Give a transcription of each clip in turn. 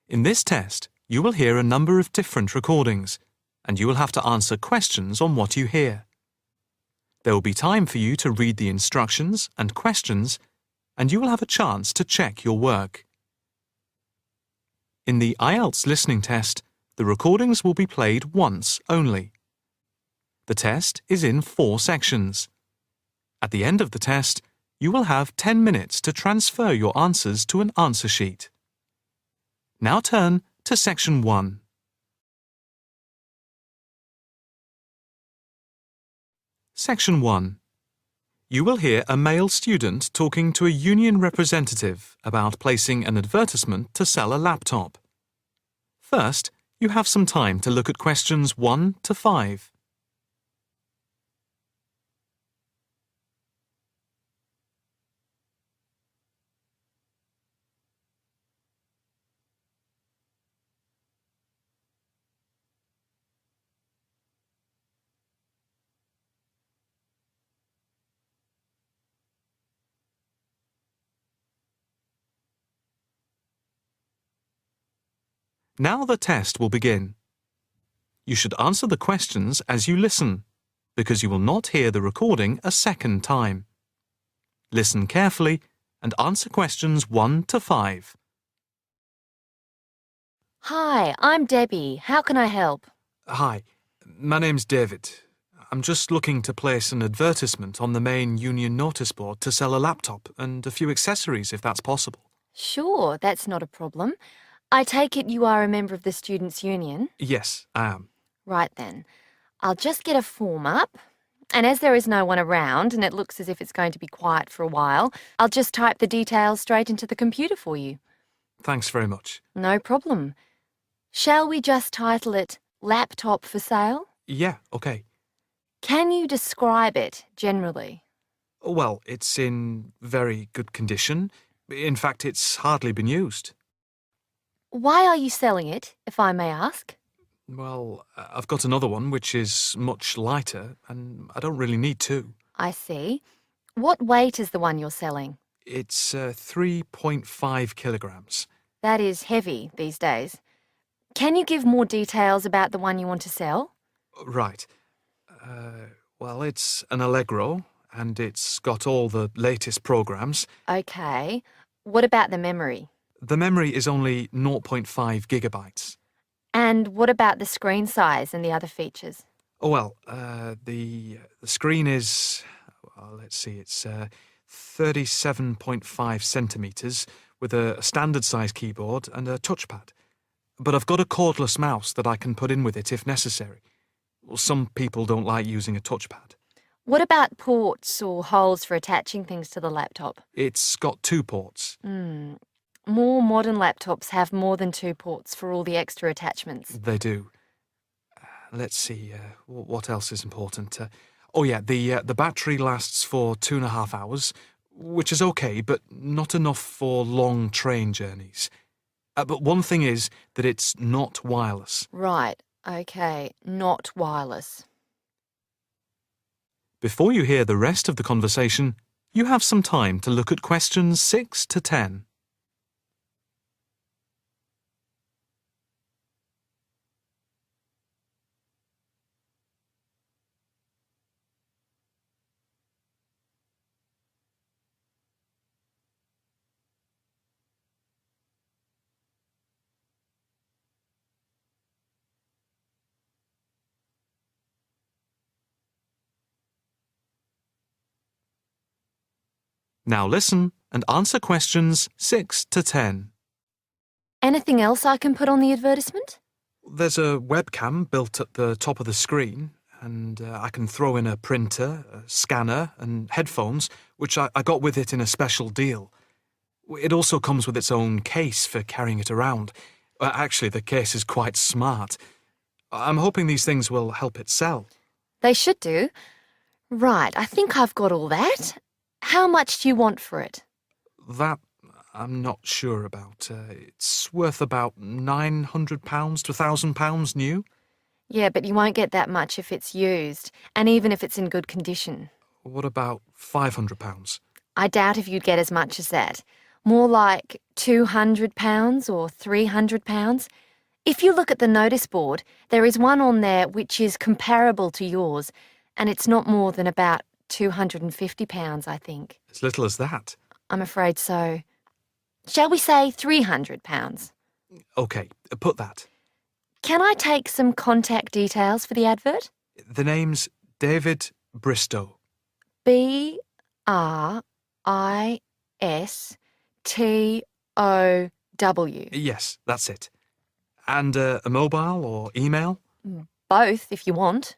In this test, you will hear a number of different recordings, and you will have to answer questions on what you hear. There will be time for you to read the instructions and questions, and you will have a chance to check your work. In the IELTS listening test, the recordings will be played once only. The test is in 4 sections. At the end of the test, you will have 10 minutes to transfer your answers to an answer sheet. Now turn to Section 1. Section 1. You will hear a male student talking to a union representative about placing an advertisement to sell a laptop. First, you have some time to look at questions 1 to 5. Now the test will begin. You should answer the questions as you listen, because you will not hear the recording a second time. Listen carefully and answer questions 1 to 5. Hi, I'm Debbie. How can I help? Hi, my name's David. I'm just looking to place an advertisement on the main union notice board to sell a laptop and a few accessories if that's possible. Sure, that's not a problem. I take it you are a member of the Students' Union? Yes, I am. Right then. I'll just get a form up. And as there is no one around and it looks as if it's going to be quiet for a while, I'll just type the details straight into the computer for you. Thanks very much. No problem. Shall we just title it Laptop for Sale? Yeah, okay. Can you describe it generally? Well, it's in very good condition. In fact, it's hardly been used. Why are you selling it, if I may ask? Well, I've got another one which is much lighter, and I don't really need two. I see. What weight is the one you're selling? It's 3.5 kilograms. That is heavy these days. Can you give more details about the one you want to sell? Right. Well, it's an Allegro, and it's got all the latest programs. Okay. What about the memory? The memory is only 0.5 gigabytes. And what about the screen size and the other features? Oh, well, the screen is, well, let's see, it's 37.5 centimetres with a standard size keyboard and a touchpad. But I've got a cordless mouse that I can put in with it if necessary. Well, some people don't like using a touchpad. What about ports or holes for attaching things to the laptop? It's got 2 ports. More modern laptops have more than 2 ports for all the extra attachments. They do. Let's see, what else is important? Oh yeah, the battery lasts for 2.5 hours, which is okay, but not enough for long train journeys. But one thing is that it's not wireless. Right, okay, not wireless. Before you hear the rest of the conversation, you have some time to look at questions 6 to 10. Now listen and answer questions 6 to 10. Anything else I can put on the advertisement? There's a webcam built at the top of the screen, and I can throw in a printer, a scanner, and headphones, which I got with it in a special deal. It also comes with its own case for carrying it around. Actually, the case is quite smart. I'm hoping these things will help it sell. They should do. Right, I think I've got all that. How much do you want for it? That I'm not sure about. It's worth about £900 to £1,000 new. Yeah, but you won't get that much if it's used, and even if it's in good condition. What about £500? I doubt if you'd get as much as that. More like £200 or £300. If you look at the notice board, there is one on there which is comparable to yours, and it's not more than about £250, I think. As little as that? I'm afraid so. Shall we say £300? OK, put that. Can I take some contact details for the advert? The name's David Bristow. BRISTOW. Yes, that's it. And a mobile or email? Both, if you want.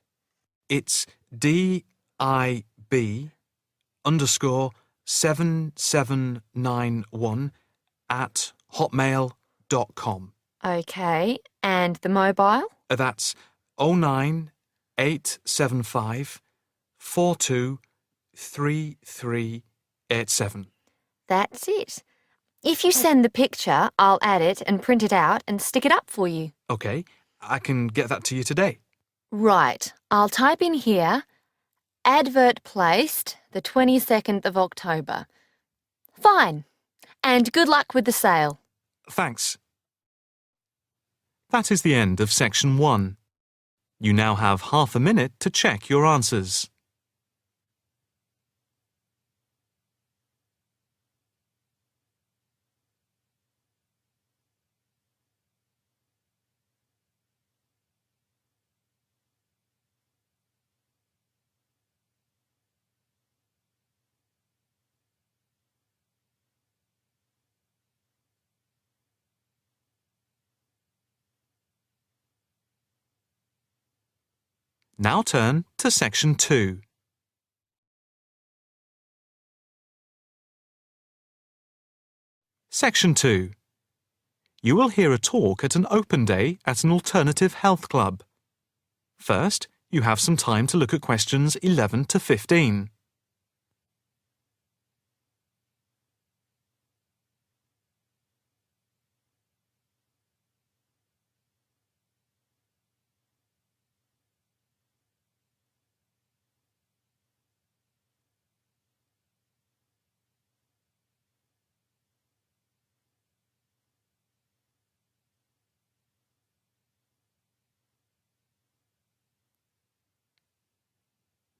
It's DIB7791@hotmail.com. OK, and the mobile? That's 09875 423387. That's it. If you send the picture, I'll add it and print it out and stick it up for you. OK, I can get that to you today. Right, I'll type in here, advert placed the 22nd of October. Fine. And good luck with the sale. Thanks. That is the end of section 1. You now have half a minute to check your answers. Now turn to section 2. Section 2. You will hear a talk at an open day at an alternative health club. First, you have some time to look at questions 11 to 15.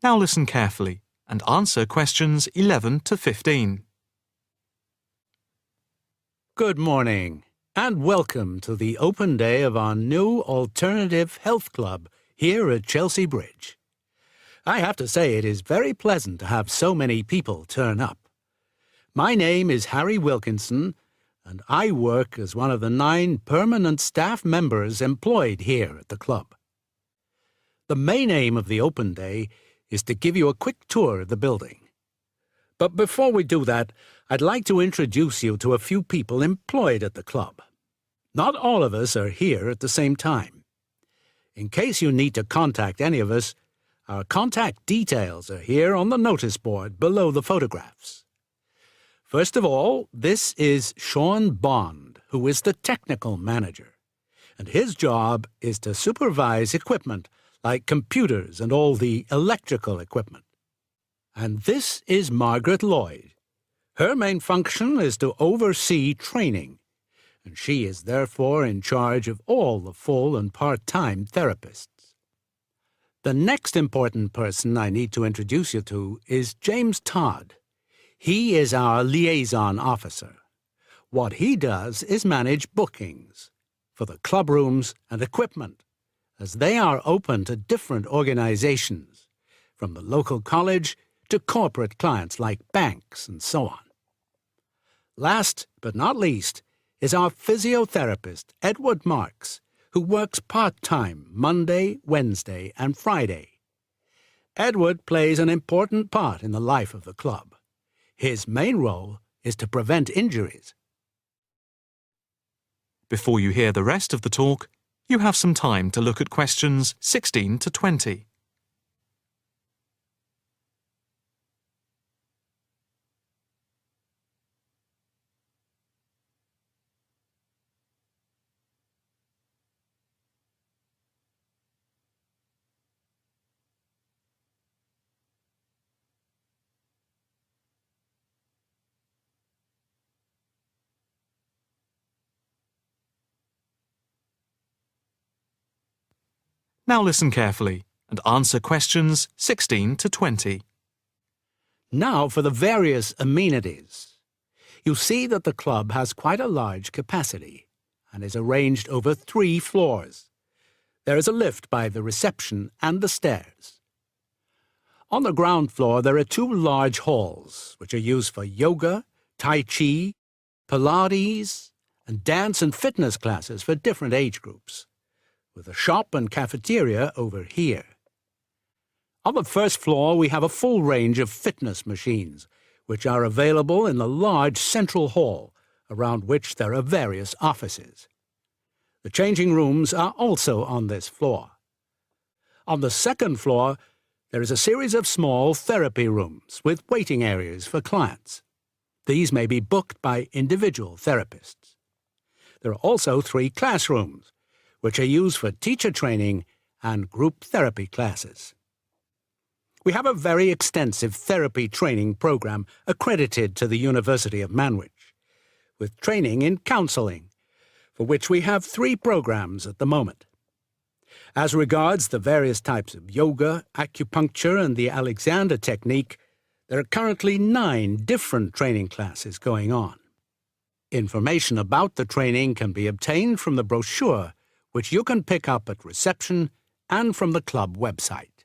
Now listen carefully and answer questions 11 to 15. Good morning, and welcome to the open day of our new alternative health club here at Chelsea Bridge. I have to say it is very pleasant to have so many people turn up. My name is Harry Wilkinson, and I work as one of the 9 permanent staff members employed here at the club. The main aim of the open day is to give you a quick tour of the building. But before we do that, I'd like to introduce you to a few people employed at the club. Not all of us are here at the same time. In case you need to contact any of us, our contact details are here on the notice board below the photographs. First of all, this is Sean Bond, who is the technical manager, and his job is to supervise equipment like computers and all the electrical equipment. And this is Margaret Lloyd. Her main function is to oversee training, and she is therefore in charge of all the full and part-time therapists. The next important person I need to introduce you to is James Todd. He is our liaison officer. What he does is manage bookings for the club rooms and equipment, as they are open to different organizations, from the local college to corporate clients like banks and so on. Last but not least is our physiotherapist, Edward Marks, who works part-time Monday, Wednesday, and Friday. Edward plays an important part in the life of the club. His main role is to prevent injuries. Before you hear the rest of the talk, you have some time to look at questions 16 to 20. Now listen carefully and answer questions 16 to 20. Now for the various amenities. You'll see that the club has quite a large capacity and is arranged over 3 floors. There is a lift by the reception and the stairs. On the ground floor there are 2 large halls which are used for yoga, tai chi, Pilates, and dance and fitness classes for different age groups, with a shop and cafeteria over here. On the first floor we have a full range of fitness machines, which are available in the large central hall, around which there are various offices. The changing rooms are also on this floor. On the second floor, there is a series of small therapy rooms with waiting areas for clients. These may be booked by individual therapists. There are also 3 classrooms, which are used for teacher training and group therapy classes. We have a very extensive therapy training program accredited to the University of Manwich, with training in counselling, for which we have 3 programs at the moment. As regards the various types of yoga, acupuncture and the Alexander technique, there are currently 9 different training classes going on. Information about the training can be obtained from the brochure, which you can pick up at reception and from the club website.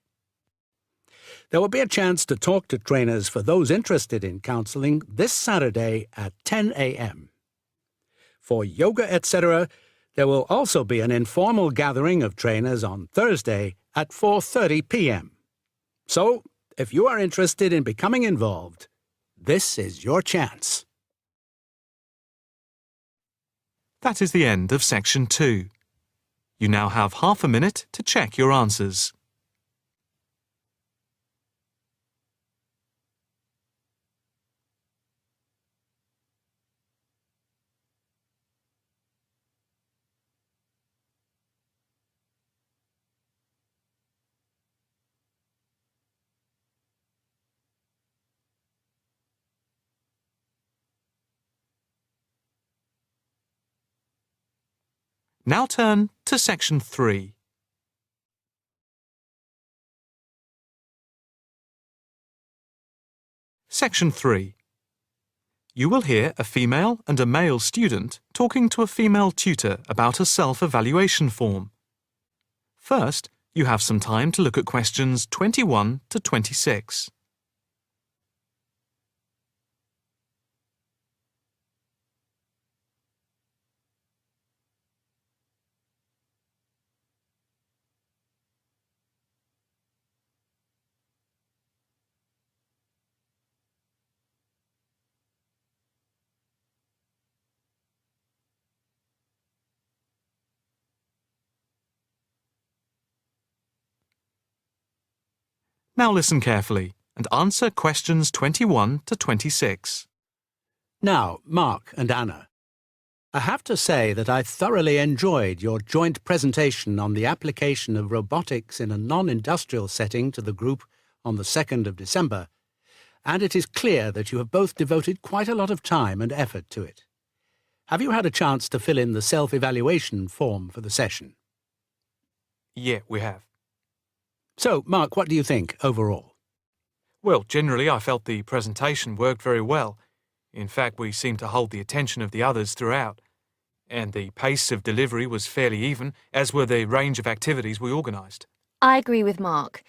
There will be a chance to talk to trainers for those interested in counselling this Saturday at 10 a.m. For yoga, etc., there will also be an informal gathering of trainers on Thursday at 4:30 p.m. So, if you are interested in becoming involved, this is your chance. That is the end of Section 2. You now have half a minute to check your answers. Now turn to Section 3. Section 3. You will hear a female and a male student talking to a female tutor about a self-evaluation form. First, you have some time to look at questions 21 to 26. Now listen carefully and answer questions 21 to 26. Now, Mark and Anna, I have to say that I thoroughly enjoyed your joint presentation on the application of robotics in a non-industrial setting to the group on the 2nd of December, and it is clear that you have both devoted quite a lot of time and effort to it. Have you had a chance to fill in the self-evaluation form for the session? Yeah, we have. So, Mark, what do you think overall? Well, generally I felt the presentation worked very well. In fact, we seemed to hold the attention of the others throughout. And the pace of delivery was fairly even, as were the range of activities we organised. I agree with Mark,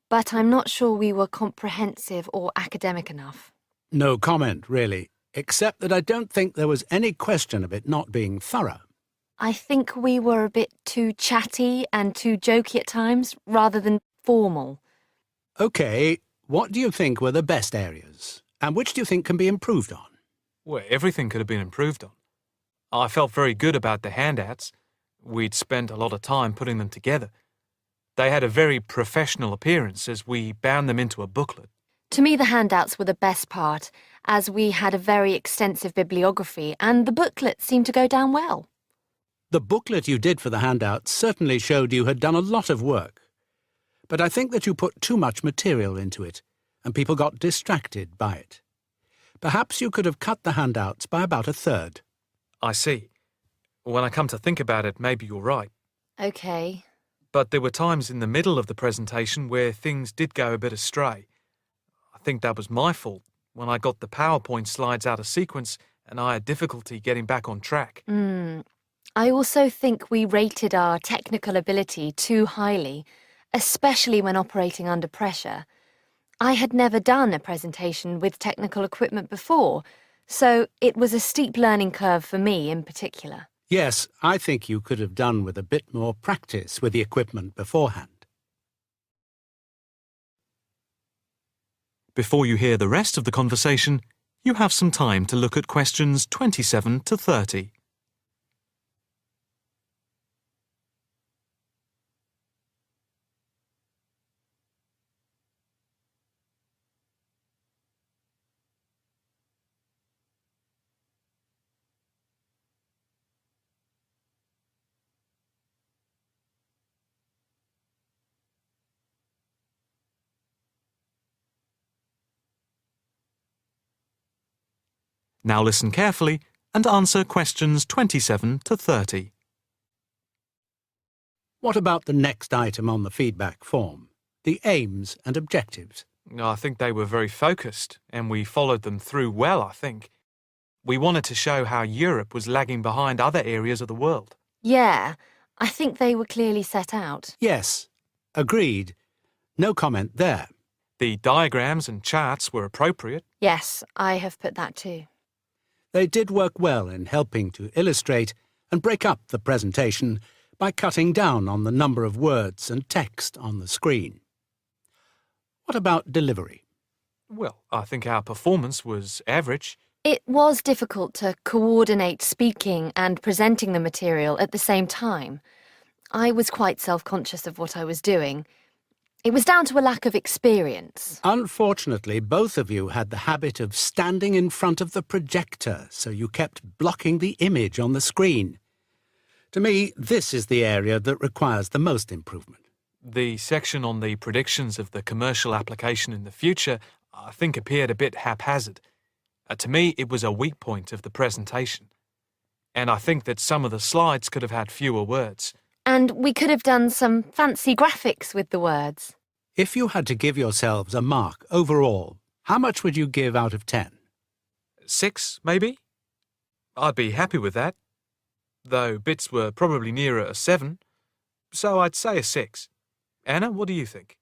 but I'm not sure we were comprehensive or academic enough. No comment, really, except that I don't think there was any question of it not being thorough. I think we were a bit too chatty and too jokey at times, rather than formal. OK, what do you think were the best areas? And which do you think can be improved on? Well, everything could have been improved on. I felt very good about the handouts. We'd spent a lot of time putting them together. They had a very professional appearance as we bound them into a booklet. To me, the handouts were the best part, as we had a very extensive bibliography and the booklet seemed to go down well. The booklet you did for the handouts certainly showed you had done a lot of work. But I think that you put too much material into it, and people got distracted by it. Perhaps you could have cut the handouts by about 1/3. I see. When I come to think about it, maybe you're right. OK. but there were times in the middle of the presentation where things did go a bit astray. I think that was my fault when I got the PowerPoint slides out of sequence and I had difficulty getting back on track. I also think we rated our technical ability too highly, especially when operating under pressure. I had never done a presentation with technical equipment before, so it was a steep learning curve for me in particular. Yes, I think you could have done with a bit more practice with the equipment beforehand. Before you hear the rest of the conversation, you have some time to look at questions 27 to 30. Now listen carefully and answer questions 27 to 30. What about the next item on the feedback form? The aims and objectives. I think they were very focused, and we followed them through well, I think. We wanted to show how Europe was lagging behind other areas of the world. Yeah, I think they were clearly set out. Yes, agreed. No comment there. The diagrams and charts were appropriate. Yes, I have put that too. They did work well in helping to illustrate and break up the presentation by cutting down on the number of words and text on the screen. What about delivery? Well, I think our performance was average. It was difficult to coordinate speaking and presenting the material at the same time. I was quite self-conscious of what I was doing. It was down to a lack of experience. Unfortunately, both of you had the habit of standing in front of the projector, so you kept blocking the image on the screen. To me, this is the area that requires the most improvement. The section on the predictions of the commercial application in the future, I think, appeared a bit haphazard. To me, it was a weak point of the presentation. And I think that some of the slides could have had fewer words. And we could have done some fancy graphics with the words. If you had to give yourselves a mark overall, how much would you give out of 10? 6, maybe? I'd be happy with that. Though bits were probably nearer a 7. So I'd say a 6. Anna, what do you think?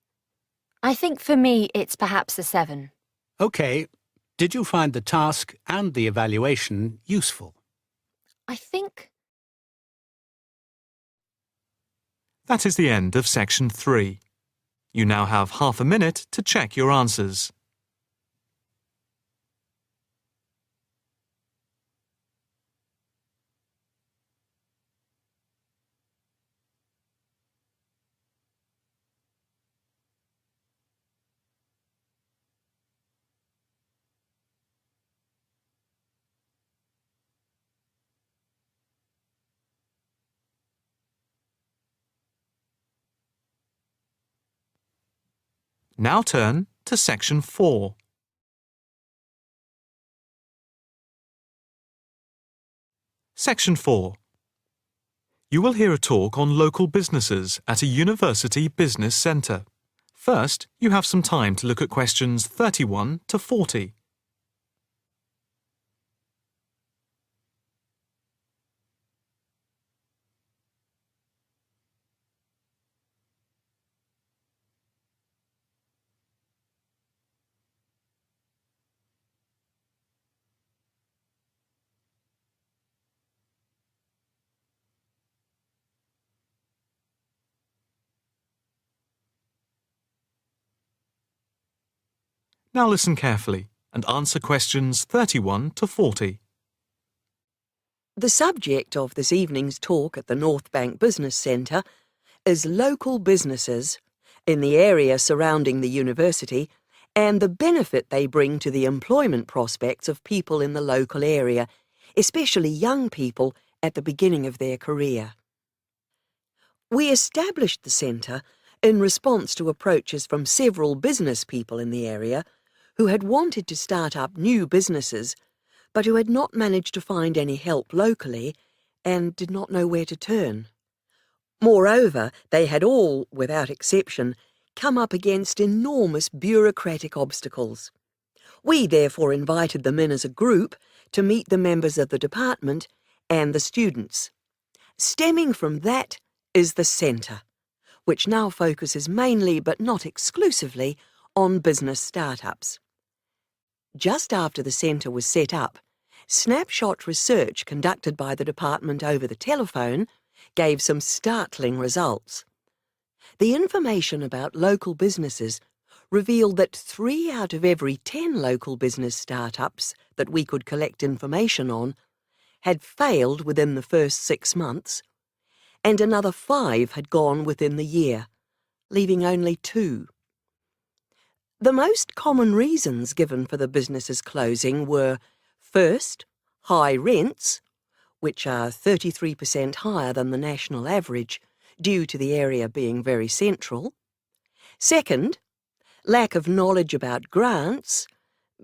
I think for me it's perhaps a 7. OK. Did you find the task and the evaluation useful? I think... That is the end of section 3. You now have half a minute to check your answers. Now turn to section 4. Section 4. You will hear a talk on local businesses at a university business centre. First, you have some time to look at questions 31 to 40. Now listen carefully and answer questions 31 to 40. The subject of this evening's talk at the North Bank Business Centre is local businesses in the area surrounding the university and the benefit they bring to the employment prospects of people in the local area, especially young people at the beginning of their career. We established the centre in response to approaches from several business people in the area who had wanted to start up new businesses but who had not managed to find any help locally and did not know where to turn. Moreover, they had all, without exception, come up against enormous bureaucratic obstacles. We therefore invited them in as a group to meet the members of the department and the students. Stemming from that is the centre, which now focuses mainly, but not exclusively, on business startups. Just after the centre was set up, snapshot research conducted by the department over the telephone gave some startling results. The information about local businesses revealed that 3 out of every 10 local business startups that we could collect information on had failed within the first 6 months, and another 5 had gone within the year, leaving only 2. The most common reasons given for the businesses closing were, first, high rents, which are 33% higher than the national average due to the area being very central. Second, lack of knowledge about grants,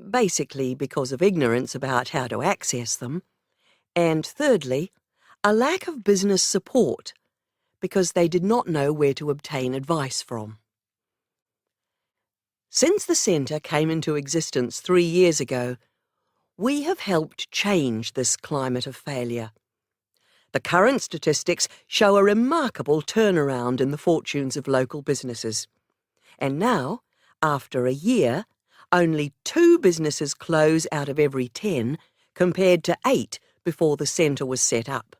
basically because of ignorance about how to access them. And thirdly, a lack of business support, because they did not know where to obtain advice from. Since the centre came into existence 3 years ago, we have helped change this climate of failure. The current statistics show a remarkable turnaround in the fortunes of local businesses. And now, after a year, only 2 businesses close out of every 10, compared to 8 before the centre was set up.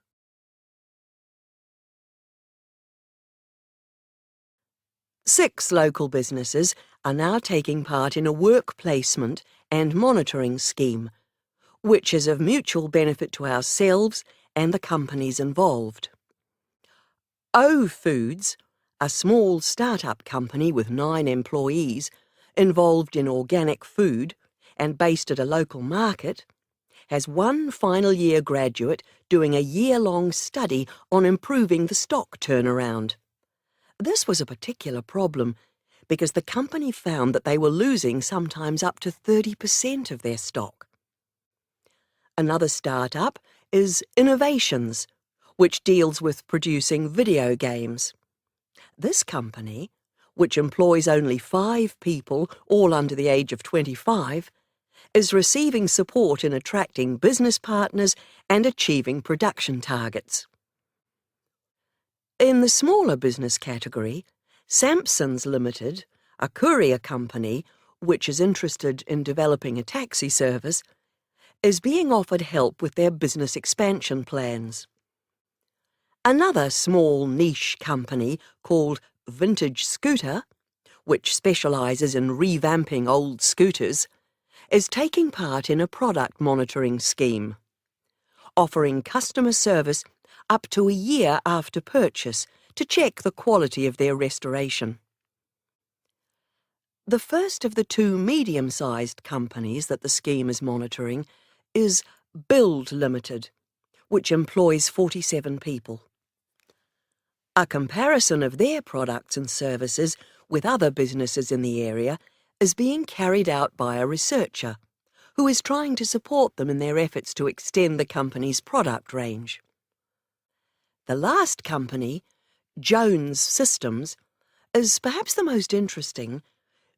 Six local businesses are now taking part in a work placement and monitoring scheme, which is of mutual benefit to ourselves and the companies involved. O Foods, a small start-up company with 9 employees involved in organic food and based at a local market, has 1 final year graduate doing a year-long study on improving the stock turnaround. This was a particular problem because the company found that they were losing sometimes up to 30% of their stock. Another start-up is Innovations, which deals with producing video games. This company, which employs only 5 people, all under the age of 25, is receiving support in attracting business partners and achieving production targets. In the smaller business category, Sampson's Limited, a courier company which is interested in developing a taxi service, is being offered help with their business expansion plans. Another small niche company called Vintage Scooter, which specialises in revamping old scooters, is taking part in a product monitoring scheme, offering customer service up to a year after purchase to check the quality of their restoration. The first of the 2 medium-sized companies that the scheme is monitoring is Build Limited, which employs 47 people. A comparison of their products and services with other businesses in the area is being carried out by a researcher who is trying to support them in their efforts to extend the company's product range. The last company, Jones Systems, is perhaps the most interesting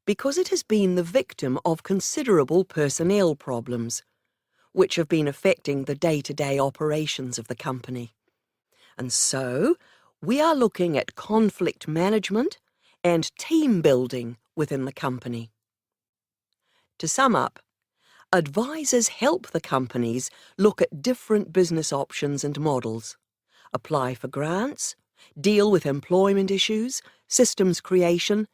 because it has been the victim of considerable personnel problems, which have been affecting the day-to-day operations of the company. And so, we are looking at conflict management and team building within the company. To sum up, advisors help the companies look at different business options and models, apply for grants, deal with employment issues, systems creation,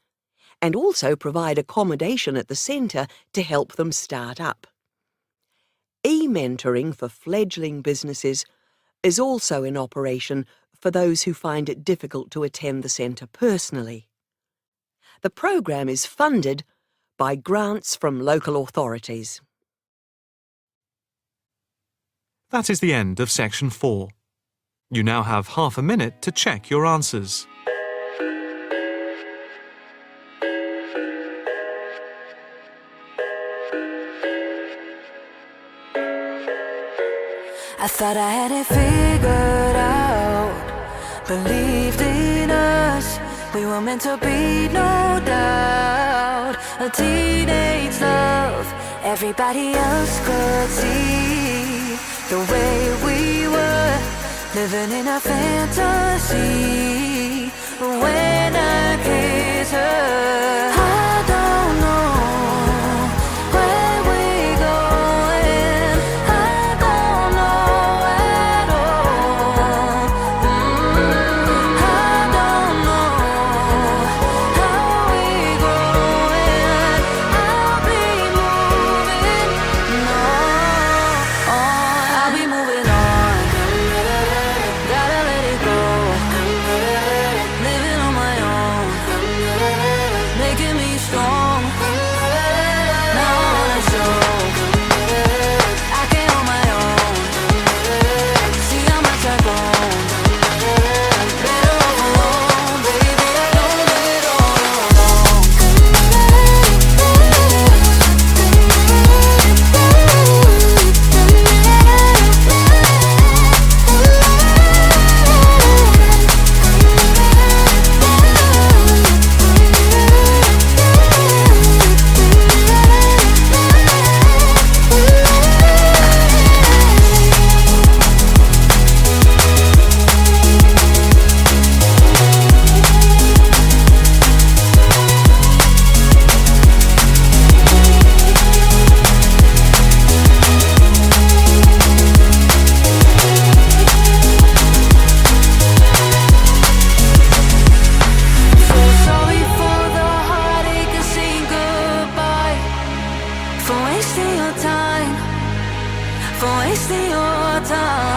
and also provide accommodation at the centre to help them start up. E-mentoring for fledgling businesses is also in operation for those who find it difficult to attend the centre personally. The programme is funded by grants from local authorities. That is the end of section 4. You now have half a minute to check your answers. I thought I had it figured out, believed it We were meant to be, no doubt. A teenage love. Everybody else could see the way we were, living in a fantasy. But when I kiss her, I don't know where we're going. I don't know at all. I don't know how we're growing. I'll be moving I'll be moving on. Gotta let it go. Living on my own, making me strong. Now I wanna show I can on my own. See how much I've grown. Better off alone, baby. I don't do it all alone. So sorry for the heartache and saying goodbye, for wasting your time, for wasting your time.